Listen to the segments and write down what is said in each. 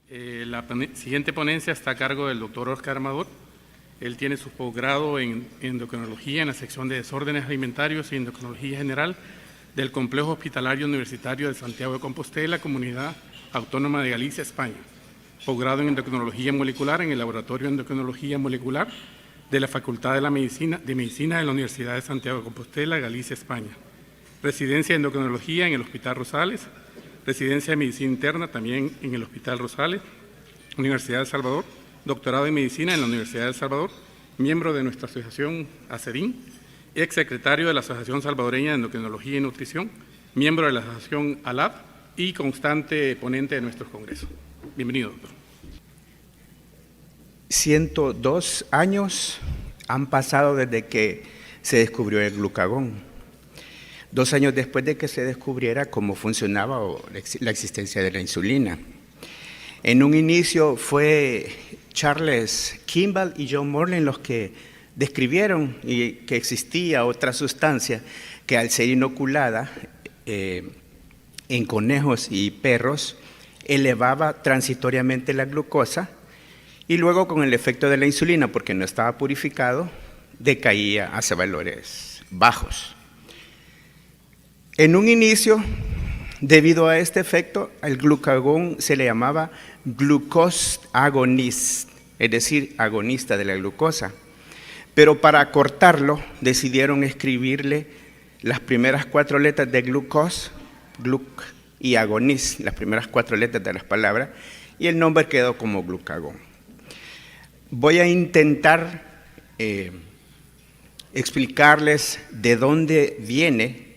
Siguiente ponencia está a cargo del doctor Oscar Amador. Él tiene su posgrado en endocrinología en la sección de desórdenes alimentarios y endocrinología general del Complejo Hospitalario Universitario de Santiago de Compostela, Comunidad Autónoma de Galicia, España. Posgrado en endocrinología molecular en el Laboratorio de Endocrinología Molecular de la Facultad de Medicina de la Universidad de Santiago de Compostela, Galicia, España. Residencia de endocrinología en el Hospital Rosales. Residencia de Medicina Interna también en el Hospital Rosales, Universidad de El Salvador, doctorado en Medicina en la Universidad de El Salvador, miembro de nuestra asociación ACEDIN, exsecretario de la Asociación Salvadoreña de Endocrinología y Nutrición, miembro de la Asociación ALAB y constante ponente de nuestros congresos. Bienvenido, doctor. 102 años han pasado desde que se descubrió el glucagón. 2 años después de que se descubriera cómo funcionaba la existencia de la insulina. En un inicio fue Charles Kimball y John Morley los que describieron que existía otra sustancia que al ser inoculada en conejos y perros elevaba transitoriamente la glucosa y luego con el efecto de la insulina, porque no estaba purificado, decaía hacia valores bajos. En un inicio, debido a este efecto, al glucagón se le llamaba glucose agonist, es decir, agonista de la glucosa. Pero para acortarlo, decidieron escribirle las primeras 4 letras de glucose, gluc y agonist, las primeras 4 letras de las palabras, y el nombre quedó como glucagón. Voy a intentar explicarles de dónde viene,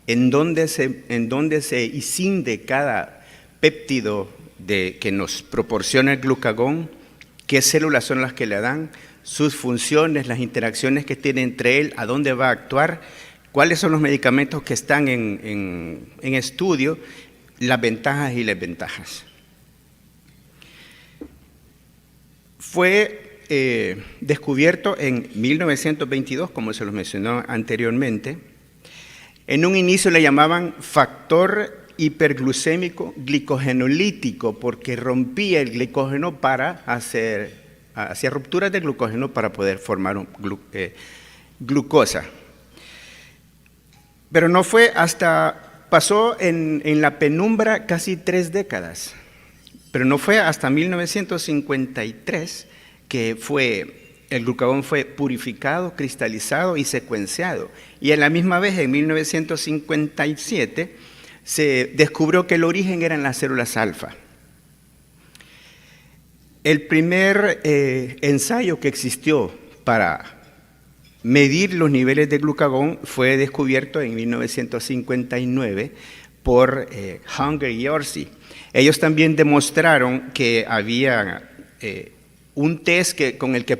en dónde se escinde cada péptido que nos proporciona el glucagón, qué células son las que le dan, sus funciones, las interacciones que tiene entre él, a dónde va a actuar, cuáles son los medicamentos que están en estudio, las ventajas y desventajas. Fue descubierto en 1922, como se los mencionó anteriormente. En un inicio le llamaban factor hiperglucémico glicogenolítico porque rompía el glicógeno hacía rupturas de glucógeno para poder formar glucosa. Pero no fue pasó en la penumbra casi 3 décadas, pero no fue hasta 1953 que el glucagón fue purificado, cristalizado y secuenciado. Y a la misma vez, en 1957, se descubrió que el origen eran las células alfa. El primer ensayo que existió para medir los niveles de glucagón fue descubierto en 1959 por Hunger y Orsi. Ellos también demostraron que había un test con el que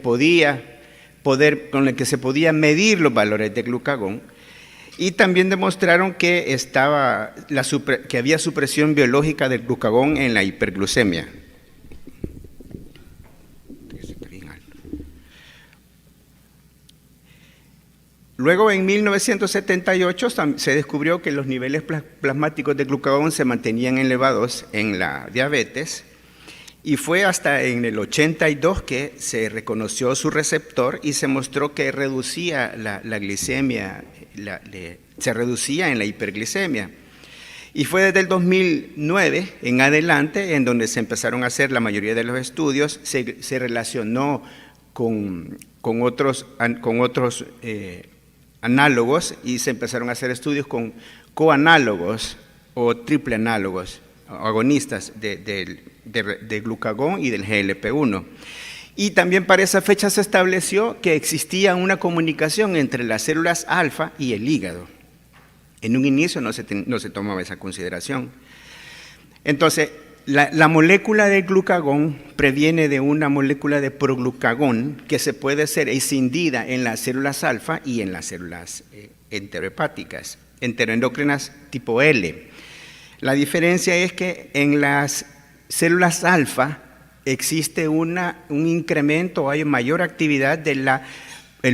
se podía medir los valores de glucagón, y también demostraron que había supresión biológica del glucagón en la hiperglucemia. Luego, en 1978, se descubrió que los niveles plasmáticos de glucagón se mantenían elevados en la diabetes, y fue hasta en el 82 que se reconoció su receptor y se mostró que reducía la glicemia, se reducía en la hiperglicemia. Y fue desde el 2009 en adelante en donde se empezaron a hacer la mayoría de los estudios, se relacionó con otros análogos y se empezaron a hacer estudios con coanálogos o triple análogos, agonistas de glucagón y del GLP-1. Y también para esa fecha se estableció que existía una comunicación entre las células alfa y el hígado. En un inicio no se tomaba esa consideración. Entonces, la molécula de glucagón previene de una molécula de proglucagón que se puede ser escindida en las células alfa y en las células enterohepáticas, enteroendocrinas tipo L. La diferencia es que en las células alfa existe un incremento, hay mayor actividad del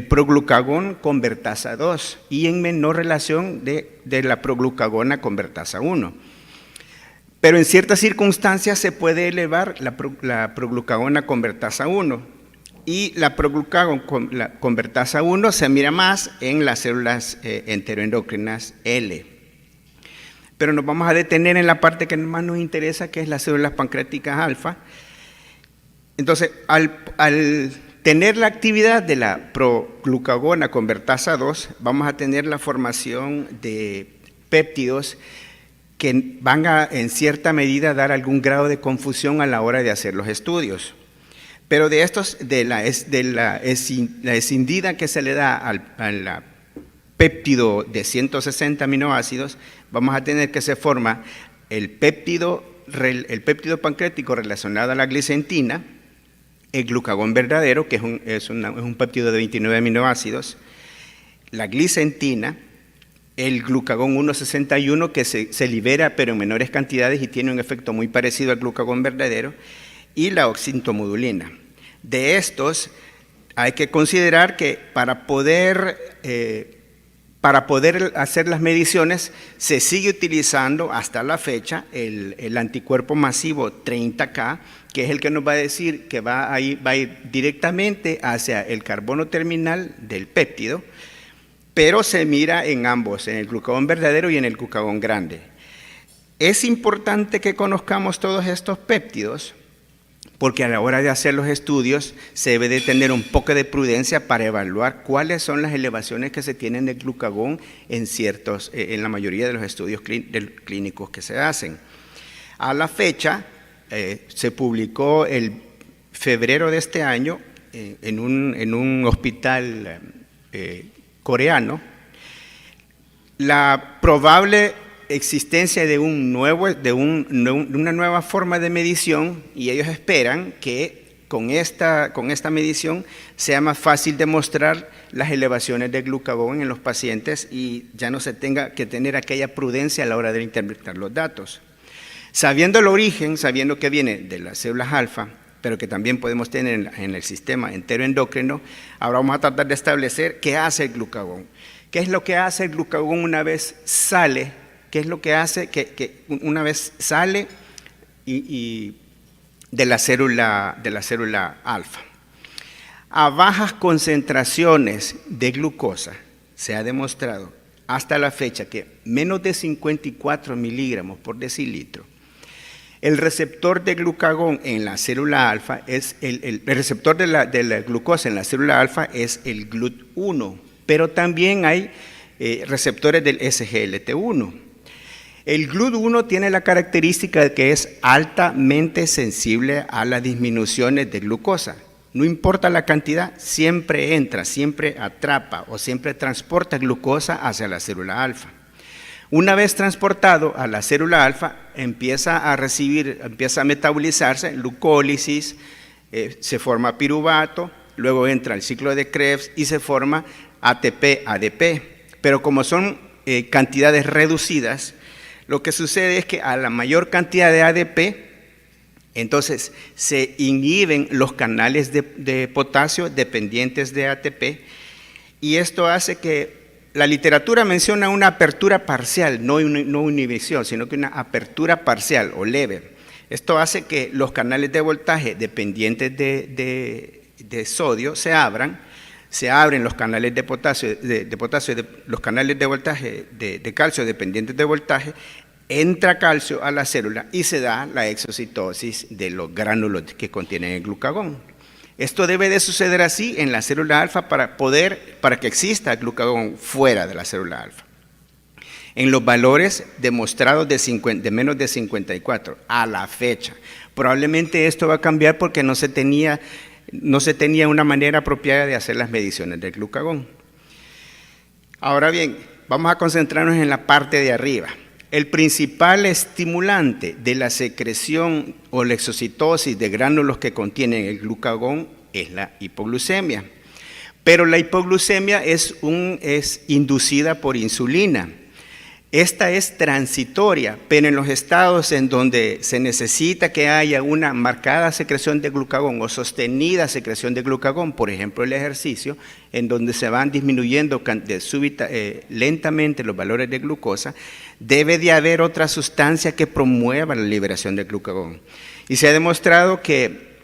proglucagón con vertasa 2 y en menor relación de la proglucagona con vertasa 1. pero en ciertas circunstancias se puede elevar la proglucagona convertasa 1. Y la proglucagona convertasa 1 se mira más en las células enteroendocrinas L. Pero nos vamos a detener en la parte que más nos interesa, que es las células pancreáticas alfa. Entonces, al tener la actividad de la proglucagona convertasa 2, vamos a tener la formación de péptidos que van a, en cierta medida, dar algún grado de confusión a la hora de hacer los estudios. Pero de estos, la escindida que se le da al péptido de 160 aminoácidos, vamos a tener que se forma el péptido pancreático relacionado a la glicentina, el glucagón verdadero, que es un péptido de 29 aminoácidos, la glicentina, el glucagón 1,61 que se libera pero en menores cantidades y tiene un efecto muy parecido al glucagón verdadero, y la oxintomodulina. De estos hay que considerar que para poder hacer las mediciones se sigue utilizando hasta la fecha el anticuerpo masivo 30K, que es el que nos va a decir que va a ir directamente hacia el carbono terminal del péptido, pero se mira en ambos, en el glucagón verdadero y en el glucagón grande. Es importante que conozcamos todos estos péptidos, porque a la hora de hacer los estudios se debe de tener un poco de prudencia para evaluar cuáles son las elevaciones que se tienen de glucagón en la mayoría de los estudios clínicos que se hacen. A la fecha, se publicó el febrero de este año en un hospital coreano la probable existencia de una nueva forma de medición, y ellos esperan que con esta medición sea más fácil demostrar las elevaciones de glucagón en los pacientes y ya no se tenga que tener aquella prudencia a la hora de interpretar los datos. Sabiendo el origen, sabiendo que viene de las células alfa, pero que también podemos tener en el sistema enteroendocrino, ahora vamos a tratar de establecer qué hace el glucagón. ¿Qué es lo que hace el glucagón una vez sale? ¿Qué es lo que hace que una vez sale de la célula alfa? A bajas concentraciones de glucosa se ha demostrado hasta la fecha que menos de 54 miligramos por decilitro, el receptor de glucagón en la célula alfa es el receptor de la glucosa en la célula alfa es el GLUT1, pero también hay receptores del SGLT1. El GLUT1 tiene la característica de que es altamente sensible a las disminuciones de glucosa. No importa la cantidad, siempre entra, siempre atrapa o siempre transporta glucosa hacia la célula alfa. Una vez transportado a la célula alfa, empieza a metabolizarse, glucólisis, se forma piruvato, luego entra el ciclo de Krebs y se forma ATP-ADP. Pero como son cantidades reducidas, lo que sucede es que a la mayor cantidad de ADP, entonces se inhiben los canales de potasio dependientes de ATP, y esto hace que la literatura menciona una apertura parcial, no inhibición, sino que una apertura parcial o leve. Esto hace que los canales de voltaje dependientes de sodio se abren los canales de potasio, los canales de voltaje de calcio dependientes de voltaje, entra calcio a la célula y se da la exocitosis de los gránulos que contienen el glucagón. Esto debe de suceder así en la célula alfa para que exista glucagón fuera de la célula alfa. En los valores demostrados de menos de 54 a la fecha, probablemente esto va a cambiar porque no se tenía una manera apropiada de hacer las mediciones del glucagón. Ahora bien, vamos a concentrarnos en la parte de arriba. El principal estimulante de la secreción o la exocitosis de gránulos que contienen el glucagón es la hipoglucemia. Pero la hipoglucemia es inducida por insulina. Esta es transitoria, pero en los estados en donde se necesita que haya una marcada secreción de glucagón o sostenida secreción de glucagón, por ejemplo el ejercicio, en donde se van disminuyendo lentamente los valores de glucosa, debe de haber otra sustancia que promueva la liberación de glucagón. Y se ha demostrado que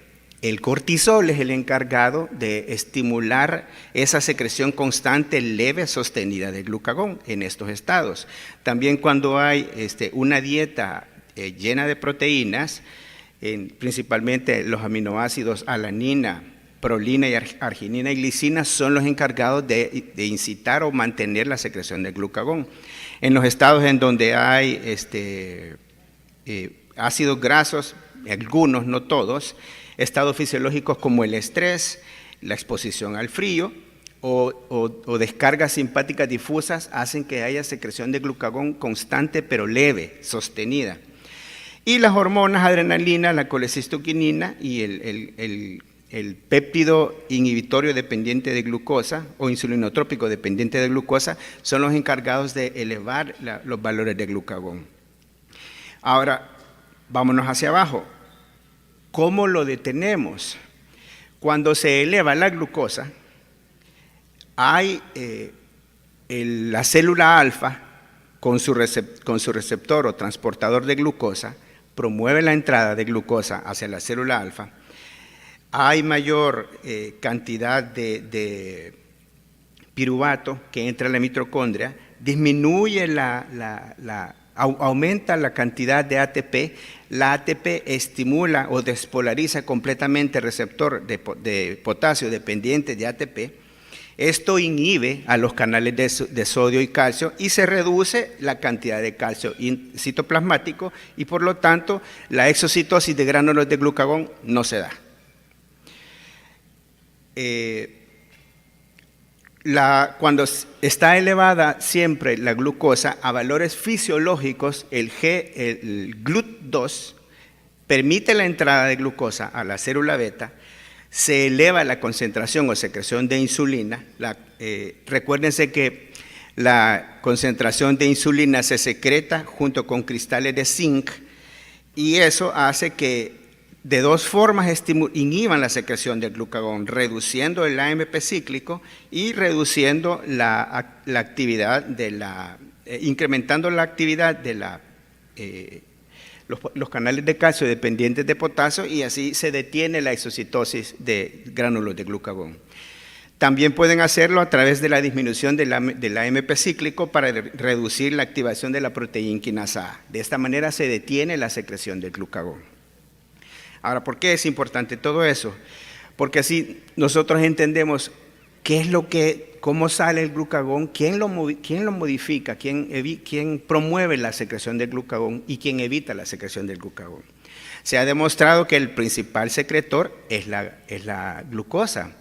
el cortisol es el encargado de estimular esa secreción constante, leve, sostenida de glucagón en estos estados. También cuando hay una dieta llena de proteínas, principalmente los aminoácidos alanina, prolina y arginina y glicina son los encargados de incitar o mantener la secreción de glucagón. En los estados en donde hay ácidos grasos, algunos, no todos, estados fisiológicos como el estrés, la exposición al frío o descargas simpáticas difusas hacen que haya secreción de glucagón constante pero leve, sostenida. Y las hormonas adrenalina, la colecistoquinina y el péptido inhibitorio dependiente de glucosa o insulinotrópico dependiente de glucosa son los encargados de elevar los valores de glucagón. Ahora, vámonos hacia abajo. ¿Cómo lo detenemos? Cuando se eleva la glucosa, hay la célula alfa con su receptor o transportador de glucosa, promueve la entrada de glucosa hacia la célula alfa. Hay mayor cantidad de piruvato que entra a la mitocondria, disminuye aumenta la cantidad de ATP, la ATP estimula o despolariza completamente el receptor de potasio dependiente de ATP, esto inhibe a los canales de sodio y calcio y se reduce la cantidad de calcio citoplasmático y por lo tanto la exocitosis de gránulos de glucagón no se da. Cuando está elevada siempre la glucosa a valores fisiológicos, el GLUT2 permite la entrada de glucosa a la célula beta, se eleva la concentración o secreción de insulina. Recuérdense que la concentración de insulina se secreta junto con cristales de zinc y eso hace que de dos formas inhiban la secreción del glucagón, reduciendo el AMP cíclico y reduciendo la actividad incrementando la actividad de los canales de calcio dependientes de potasio y así se detiene la exocitosis de gránulos de glucagón. También pueden hacerlo a través de la disminución del AMP cíclico para reducir la activación de la proteína quinasa A. De esta manera se detiene la secreción del glucagón. Ahora, ¿por qué es importante todo eso? Porque así nosotros entendemos cómo sale el glucagón, quién lo modifica, quién promueve la secreción del glucagón y quién evita la secreción del glucagón. Se ha demostrado que el principal secretor es la glucosa,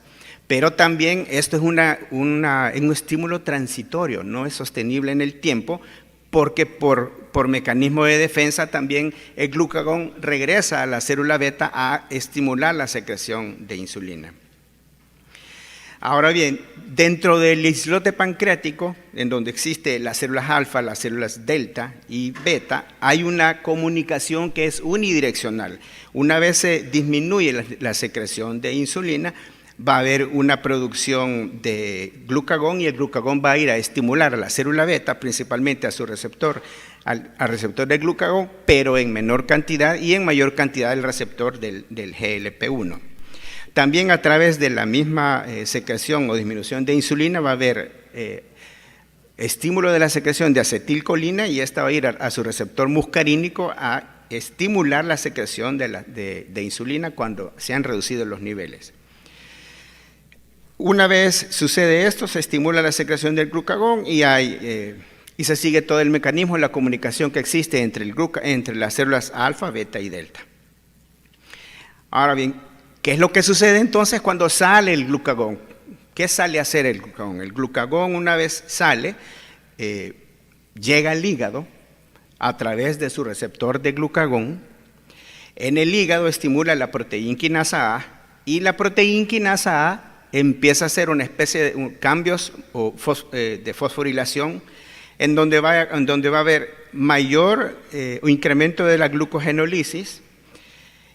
pero también esto es un estímulo transitorio, no es sostenible en el tiempo, porque por mecanismo de defensa también el glucagón regresa a la célula beta a estimular la secreción de insulina. Ahora bien, dentro del islote pancreático, en donde existen las células alfa, las células delta y beta, hay una comunicación que es unidireccional. Una vez se disminuye la secreción de insulina, va a haber una producción de glucagón y el glucagón va a ir a estimular a la célula beta, principalmente a su receptor, al receptor del glucagón, pero en menor cantidad y en mayor cantidad el receptor del GLP-1. También a través de la misma secreción o disminución de insulina va a haber estímulo de la secreción de acetilcolina y esta va a ir a su receptor muscarínico a estimular la secreción de insulina cuando se han reducido los niveles. Una vez sucede esto, se estimula la secreción del glucagón y se sigue todo el mecanismo de la comunicación que existe entre las células alfa, beta y delta. Ahora bien, ¿qué es lo que sucede entonces cuando sale el glucagón? ¿Qué sale a hacer el glucagón? El glucagón una vez sale, llega al hígado a través de su receptor de glucagón. En el hígado estimula la proteína quinasa A y la proteína quinasa A empieza a hacer una especie de cambios de fosforilación en donde va a haber mayor incremento de la glucogenólisis,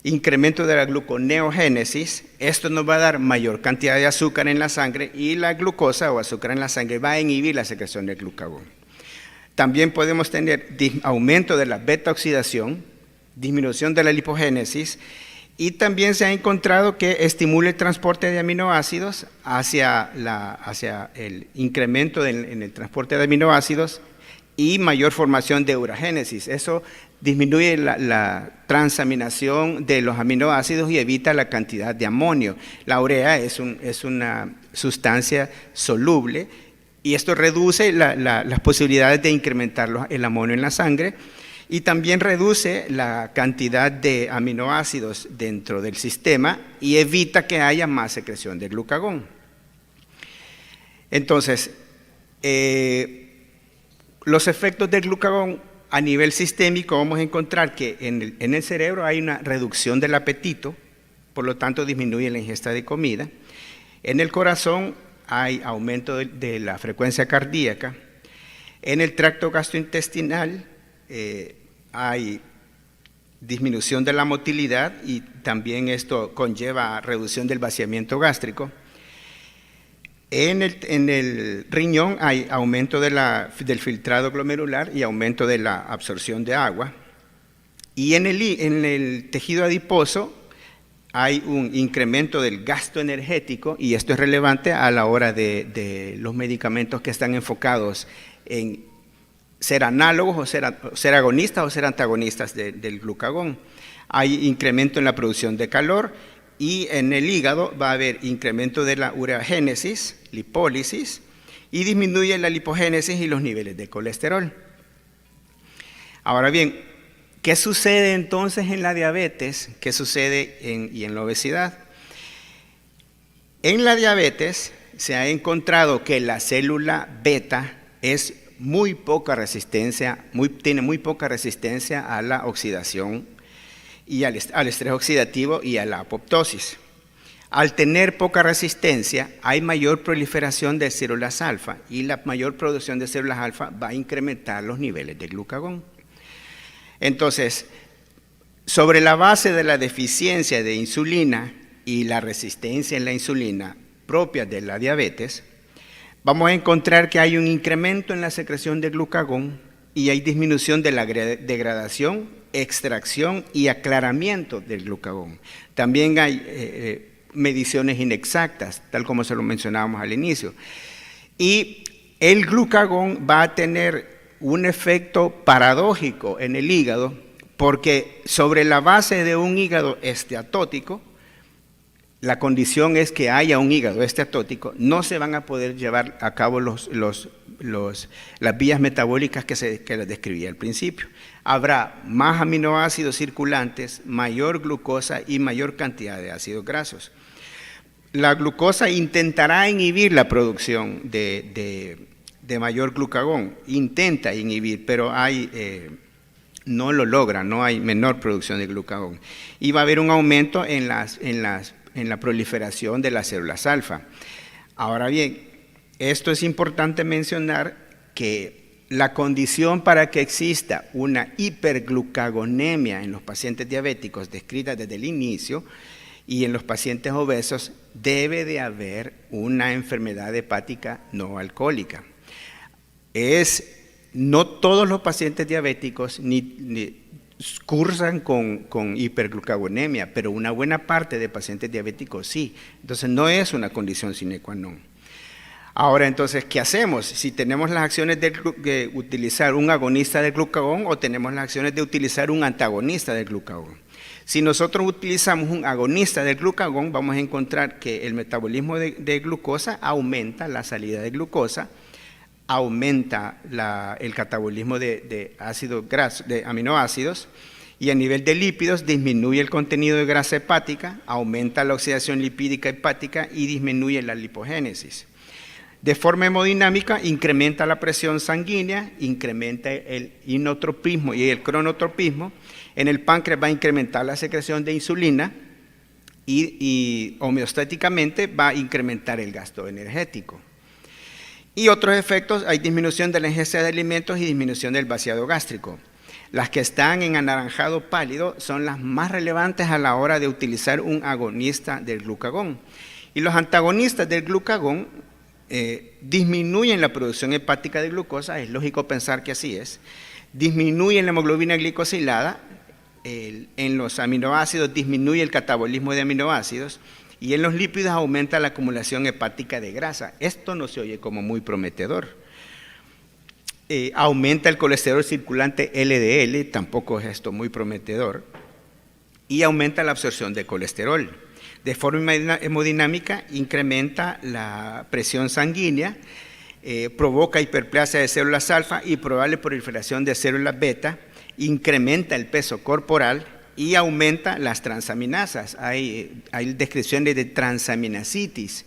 incremento de la gluconeogénesis. Esto nos va a dar mayor cantidad de azúcar en la sangre y la glucosa o azúcar en la sangre va a inhibir la secreción de glucagón. También podemos tener aumento de la beta-oxidación, disminución de la lipogénesis, y también se ha encontrado que estimula el transporte de aminoácidos hacia el incremento en el transporte de aminoácidos y mayor formación de uragénesis. Eso disminuye la transaminación de los aminoácidos y evita la cantidad de amonio. La urea es una sustancia soluble y esto reduce las posibilidades de incrementar el amonio en la sangre y también reduce la cantidad de aminoácidos dentro del sistema y evita que haya más secreción de glucagón. Entonces, los efectos del glucagón a nivel sistémico, vamos a encontrar que en el cerebro hay una reducción del apetito, por lo tanto disminuye la ingesta de comida. En el corazón hay aumento de la frecuencia cardíaca. En el tracto gastrointestinal hay disminución de la motilidad y también esto conlleva reducción del vaciamiento gástrico. En el riñón hay aumento del filtrado glomerular y aumento de la absorción de agua. Y en el tejido adiposo hay un incremento del gasto energético y esto es relevante a la hora de los medicamentos que están enfocados en ser análogos o ser agonistas o ser antagonistas del glucagón. Hay incremento en la producción de calor y en el hígado va a haber incremento de la ureagénesis, lipólisis, y disminuye la lipogénesis y los niveles de colesterol. Ahora bien, ¿qué sucede entonces en la diabetes? ¿Qué sucede y en la obesidad? En la diabetes se ha encontrado que la célula beta es muy poca resistencia, tiene muy poca resistencia a la oxidación y al estrés oxidativo y a la apoptosis. Al tener poca resistencia, hay mayor proliferación de células alfa y la mayor producción de células alfa va a incrementar los niveles de glucagón. Entonces, sobre la base de la deficiencia de insulina y la resistencia en la insulina propia de la diabetes, vamos a encontrar que hay un incremento en la secreción de glucagón y hay disminución de la degradación, extracción y aclaramiento del glucagón. También hay mediciones inexactas, tal como se lo mencionábamos al inicio. Y el glucagón va a tener un efecto paradójico en el hígado porque sobre la base de un hígado esteatótico, la condición es que haya un hígado esteatótico, no se van a poder llevar a cabo las vías metabólicas que les describí al principio. Habrá más aminoácidos circulantes, mayor glucosa y mayor cantidad de ácidos grasos. La glucosa intentará inhibir la producción de mayor glucagón, intenta inhibir, pero no lo logra, no hay menor producción de glucagón. Y va a haber un aumento en la proliferación de las células alfa. Ahora bien, esto es importante mencionar que la condición para que exista una hiperglucagonemia en los pacientes diabéticos descrita desde el inicio y en los pacientes obesos debe de haber una enfermedad hepática no alcohólica. No todos los pacientes diabéticos cursan con hiperglucagonemia, pero una buena parte de pacientes diabéticos sí. Entonces no es una condición sine qua non. Ahora entonces, ¿qué hacemos? Si tenemos las acciones de utilizar un agonista del glucagón o tenemos las acciones de utilizar un antagonista del glucagón. Si nosotros utilizamos un agonista del glucagón, vamos a encontrar que el metabolismo de glucosa aumenta la salida de glucosa, aumenta el catabolismo de ácidos grasos, de aminoácidos, y a nivel de lípidos disminuye el contenido de grasa hepática, aumenta la oxidación lipídica hepática y disminuye la lipogénesis. De forma hemodinámica incrementa la presión sanguínea, incrementa el inotropismo y el cronotropismo. En el páncreas va a incrementar la secreción de insulina y homeostáticamente va a incrementar el gasto energético. Y otros efectos, hay disminución de la ingesta de alimentos y disminución del vaciado gástrico. Las que están en anaranjado pálido son las más relevantes a la hora de utilizar un agonista del glucagón. Y los antagonistas del glucagón disminuyen la producción hepática de glucosa, es lógico pensar que así es, disminuyen la hemoglobina glicosilada, en los aminoácidos disminuye el catabolismo de aminoácidos y en los lípidos aumenta la acumulación hepática de grasa. Esto no se oye como muy prometedor. Aumenta el colesterol circulante LDL, tampoco es esto muy prometedor, y aumenta la absorción de colesterol. De forma hemodinámica, incrementa la presión sanguínea, provoca hiperplasia de células alfa y probable proliferación de células beta, incrementa el peso corporal y aumenta las transaminasas. Hay descripciones de transaminasitis.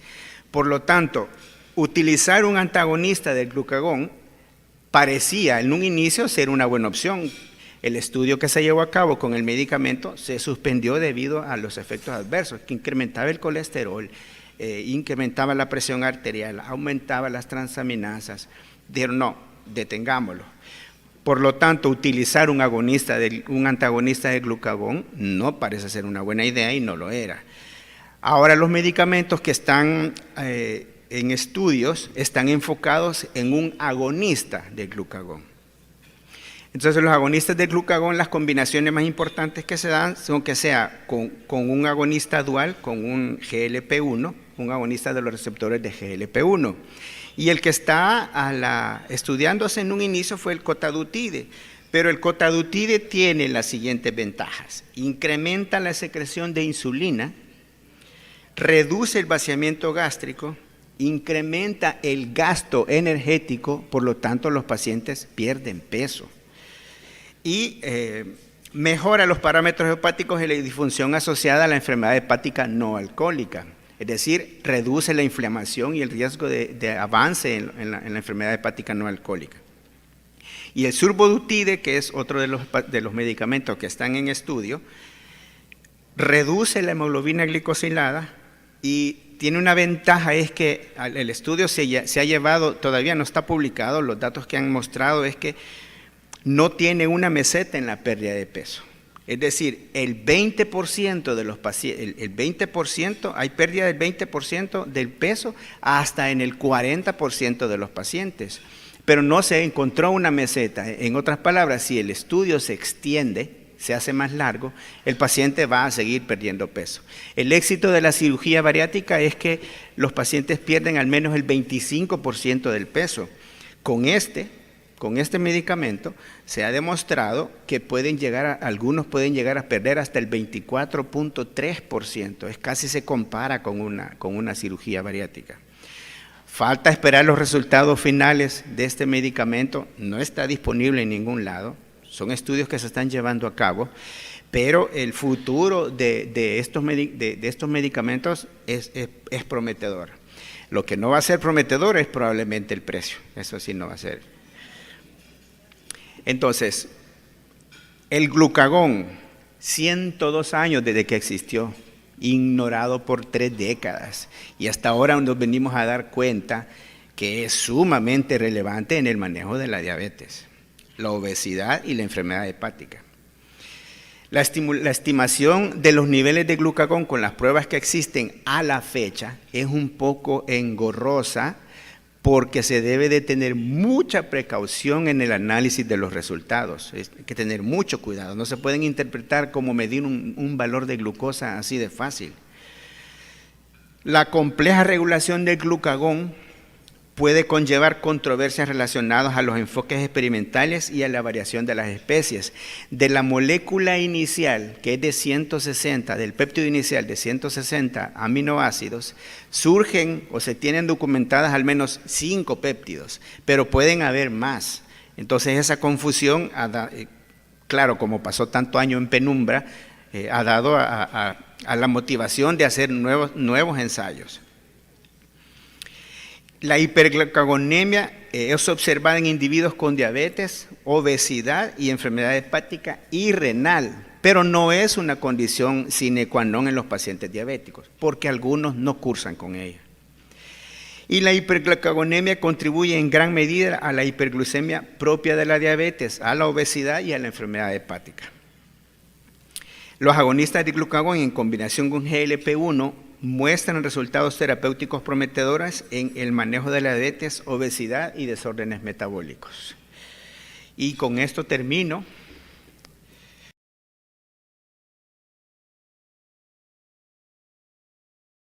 Por lo tanto, utilizar un antagonista del glucagón parecía en un inicio ser una buena opción. El estudio que se llevó a cabo con el medicamento se suspendió debido a los efectos adversos, que incrementaba el colesterol, incrementaba la presión arterial, aumentaba las transaminasas. Dijeron, no, detengámoslo. Por lo tanto, utilizar un antagonista del glucagón no parece ser una buena idea y no lo era. Ahora los medicamentos que están en estudios están enfocados en un agonista del glucagón. Entonces los agonistas del glucagón, las combinaciones más importantes que se dan son que sea con un agonista dual, con un GLP-1, un agonista de los receptores de GLP-1. Y el que está estudiándose en un inicio fue el cotadutide, pero el cotadutide tiene las siguientes ventajas: incrementa la secreción de insulina, reduce el vaciamiento gástrico, incrementa el gasto energético, por lo tanto los pacientes pierden peso. Y mejora los parámetros hepáticos y la disfunción asociada a la enfermedad hepática no alcohólica. Es decir, reduce la inflamación y el riesgo de avance en la enfermedad hepática no alcohólica. Y el survodutide, que es otro de los medicamentos que están en estudio, reduce la hemoglobina glicosilada y tiene una ventaja, es que el estudio se ha llevado, todavía no está publicado, los datos que han mostrado es que no tiene una meseta en la pérdida de peso. Es decir, el 20% de los pacientes, hay pérdida del 20% del peso hasta en el 40% de los pacientes. Pero no se encontró una meseta. En otras palabras, si el estudio se extiende, se hace más largo, el paciente va a seguir perdiendo peso. El éxito de la cirugía bariátrica es que los pacientes pierden al menos el 25% del peso. Con este medicamento se ha demostrado que algunos pueden llegar a perder hasta el 24.3%. Casi se compara con una cirugía bariátrica. Falta esperar los resultados finales de este medicamento. No está disponible en ningún lado. Son estudios que se están llevando a cabo, pero el futuro de estos medicamentos es prometedor. Lo que no va a ser prometedor es probablemente el precio. Eso sí no va a ser. Entonces, el glucagón, 102 años desde que existió, ignorado por 3 décadas, y hasta ahora nos venimos a dar cuenta que es sumamente relevante en el manejo de la diabetes, la obesidad y la enfermedad hepática. La estimación de los niveles de glucagón con las pruebas que existen a la fecha es un poco engorrosa, porque se debe de tener mucha precaución en el análisis de los resultados. Hay que tener mucho cuidado, no se pueden interpretar como medir un valor de glucosa así de fácil. La compleja regulación del glucagón puede conllevar controversias relacionadas a los enfoques experimentales y a la variación de las especies. De la molécula inicial, que es de 160, del péptido inicial de 160 aminoácidos, surgen o se tienen documentadas al menos 5 péptidos, pero pueden haber más. Entonces esa confusión, claro, como pasó tanto año en penumbra, ha dado a la motivación de hacer nuevos ensayos. La hiperglucagonemia es observada en individuos con diabetes, obesidad y enfermedad hepática y renal, pero no es una condición sine qua non en los pacientes diabéticos, porque algunos no cursan con ella. Y la hiperglucagonemia contribuye en gran medida a la hiperglucemia propia de la diabetes, a la obesidad y a la enfermedad hepática. Los agonistas de glucagón en combinación con GLP-1 muestran resultados terapéuticos prometedores en el manejo de la diabetes, obesidad y desórdenes metabólicos. Y con esto termino.